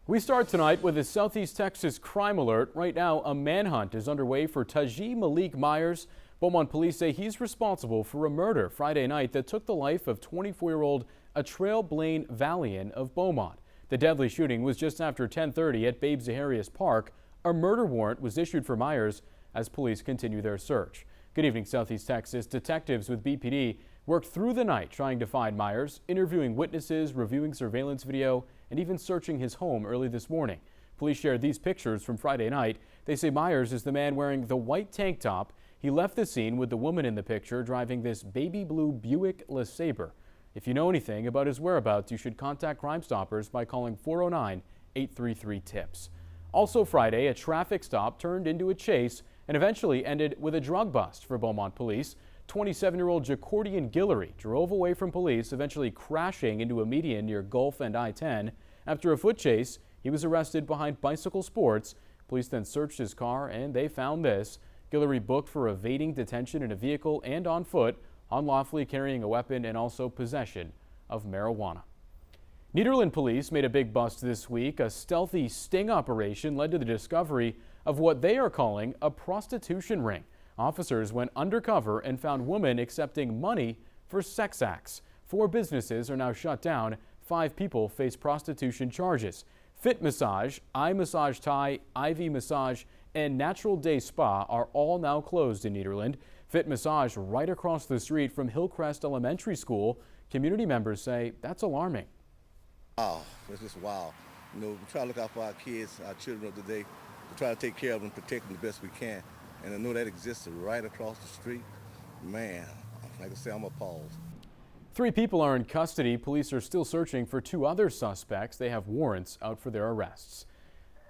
We start tonight with a Southeast Texas crime alert. Right now, a manhunt is underway for Taji Malik Myers. Beaumont Police say he's responsible for a murder Friday night that took the life of 24-year-old Atrail Blaine Valian of Beaumont. The deadly shooting was just after 10:30 at Babe Zaharias Park. A murder warrant was issued for Myers as police continue their search. Good evening, Southeast Texas. Detectives with BPD worked through the night trying to find Myers, interviewing witnesses, reviewing surveillance video, and even searching his home early this morning. Police shared these pictures from Friday night. They say Myers is the man wearing the white tank top. He left the scene with the woman in the picture driving this baby blue Buick LeSabre. If you know anything about his whereabouts, you should contact Crime Stoppers by calling 409-833-TIPS. Also Friday, a traffic stop turned into a chase and eventually ended with a drug bust for Beaumont Police. 27-year-old Jacordian Guillory drove away from police, eventually crashing into a median near Gulf and I-10. After a foot chase, he was arrested behind Bicycle Sports. Police then searched his car and they found this. Guillory booked for evading detention in a vehicle and on foot, unlawfully carrying a weapon, and also possession of marijuana. Nederland police made a big bust this week. A stealthy sting operation led to the discovery of what they are calling a prostitution ring. Officers went undercover and found women accepting money for sex acts. 4 businesses are now shut down. 5 people face prostitution charges. Fit Massage, Eye Massage Thai, IV Massage, and Natural Day Spa are all now closed in Nederland. Fit Massage right across the street from Hillcrest Elementary School. Community members say that's alarming. Wow, it's just wow. You know, we try to look out for our kids, our children of today. We try to take care of them, protect them the best we can. And I know that exists right across the street. Man, like I say, I'm appalled. 3 people are in custody. Police are still searching for 2 other suspects. They have warrants out for their arrests.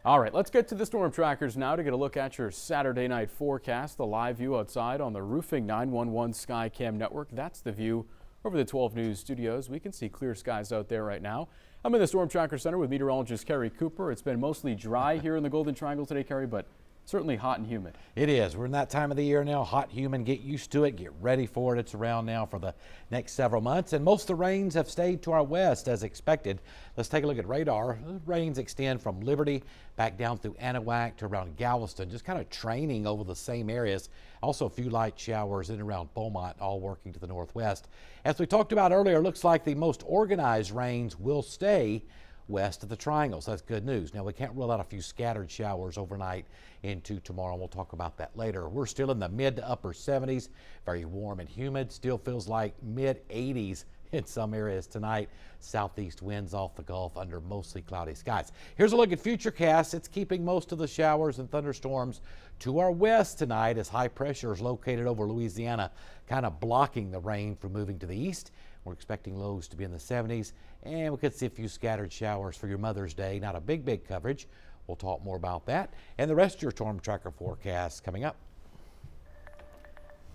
All right, let's get to the storm trackers now to get a look at your Saturday night forecast. The live view outside on the Roofing 911 Skycam network. That's the view over the 12 News studios. We can see clear skies out there right now. I'm in the Storm Tracker Center with meteorologist Kerry Cooper. It's been mostly dry here in the Golden Triangle today, Kerry, but certainly hot and humid. It is. We're in that time of the year now. Hot, humid. Get used to it. Get ready for it. It's around now for the next several months. And most of the rains have stayed to our west as expected. Let's take a look at radar. The rains extend from Liberty back down through Anahuac to around Galveston, just kind of training over the same areas. Also a few light showers in and around Beaumont, all working to the northwest. As we talked about earlier, looks like the most organized rains will stay west of the triangles. That's good news. Now, we can't rule out a few scattered showers overnight into tomorrow. We'll talk about that later. We're still in the mid to upper 70s, very warm and humid. Still feels like mid 80s in some areas tonight. Southeast winds off the Gulf under mostly cloudy skies. Here's a look at futurecasts. It's keeping most of the showers and thunderstorms to our west tonight as high pressure is located over Louisiana, kind of blocking the rain from moving to the east. We're expecting lows to be in the 70s, and we could see a few scattered showers for your Mother's Day. Not a big coverage. We'll talk more about that and the rest of your storm tracker forecast coming up.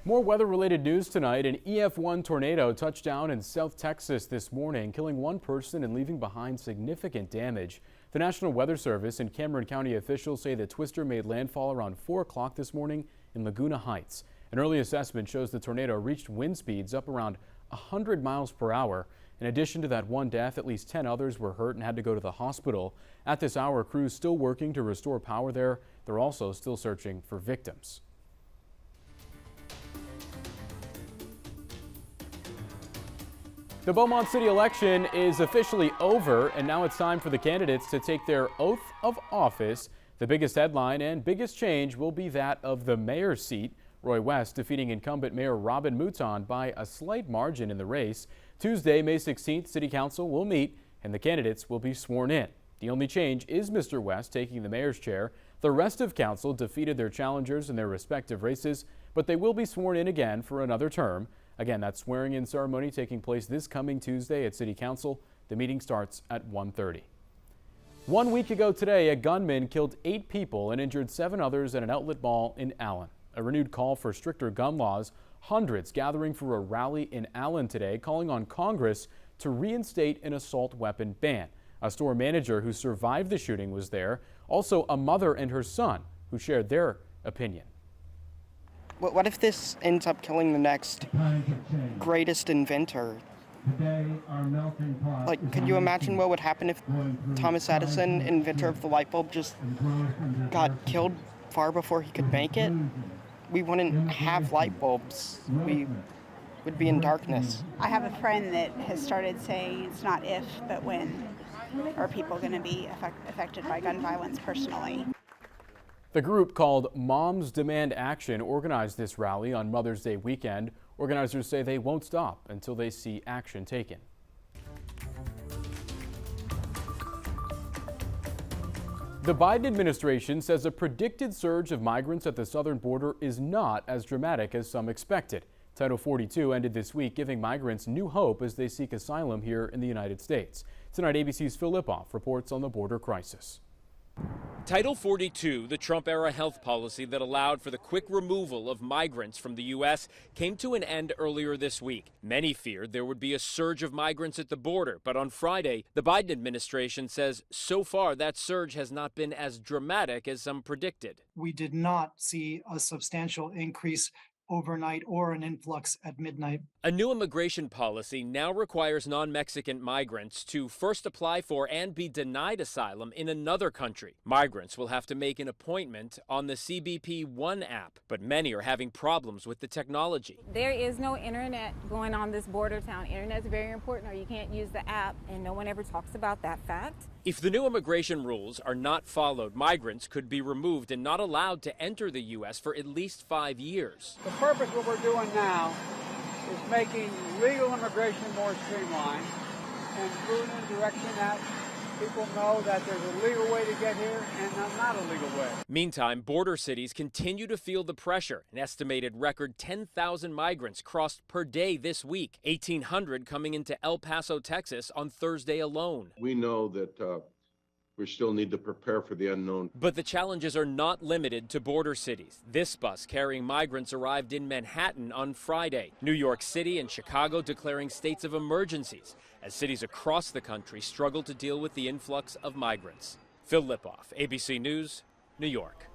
More weather-related news tonight. An EF1 tornado touched down in South Texas this morning, killing 1 person and leaving behind significant damage. The National Weather Service and Cameron County officials say the twister made landfall around 4 o'clock this morning in Laguna Heights. An early assessment shows the tornado reached wind speeds up around 100 miles per hour. In addition to that 1 death, at least 10 others were hurt and had to go to the hospital. At this hour, crews still working to restore power there. They're also still searching for victims. The Beaumont City election is officially over, and now it's time for the candidates to take their oath of office. The biggest headline and biggest change will be that of the mayor's seat. Roy West defeating incumbent Mayor Robin Mouton by a slight margin in the race. Tuesday, May 16th, City Council will meet and the candidates will be sworn in. The only change is Mr. West taking the mayor's chair. The rest of council defeated their challengers in their respective races, but they will be sworn in again for another term. Again, that swearing-in ceremony taking place this coming Tuesday at City Council. The meeting starts at 1:30. 1 week ago today, a gunman killed 8 people and injured 7 others at an outlet mall in Allen. A renewed call for stricter gun laws. Hundreds gathering for a rally in Allen today, calling on Congress to reinstate an assault weapon ban. A store manager who survived the shooting was there. Also, a mother and her son who shared their opinion. What if this ends up killing the next greatest inventor Like, could you imagine what would happen if Thomas Edison, inventor of the light bulb, just got killed far before he could make it? We wouldn't have light bulbs. We would be in darkness. I have a friend that has started saying it's not if, but when are people going to be affected by gun violence personally. The group called Moms Demand Action organized this rally on Mother's Day weekend. Organizers say they won't stop until they see action taken. The Biden administration says a predicted surge of migrants at the southern border is not as dramatic as some expected. Title 42 ended this week, giving migrants new hope as they seek asylum here in the United States. Tonight, ABC's Phil Lipoff reports on the border crisis. Title 42, the Trump-era health policy that allowed for the quick removal of migrants from the U.S., came to an end earlier this week. Many feared there would be a surge of migrants at the border, but on Friday, the Biden administration says so far that surge has not been as dramatic as some predicted. We did not see a substantial increase overnight or an influx at midnight. A new immigration policy now requires non-Mexican migrants to first apply for and be denied asylum in another country. Migrants will have to make an appointment on the CBP One app, but many are having problems with the technology. There is no internet going on this border town. Internet's very important, or you can't use the app, and no one ever talks about that fact. If the new immigration rules are not followed, migrants could be removed and not allowed to enter the U.S. for at least 5 years. The purpose of what we're doing now is making legal immigration more streamlined and moving in the direction that people know that there's a legal way to get here and not a legal way. Meantime, border cities continue to feel the pressure. An estimated record 10,000 migrants crossed per day this week, 1,800 coming into El Paso, Texas on Thursday alone. We know that we still need to prepare for the unknown. But the challenges are not limited to border cities. This bus carrying migrants arrived in Manhattan on Friday. New York City and Chicago declaring states of emergencies as cities across the country struggle to deal with the influx of migrants. Phil Lipoff, ABC News, New York.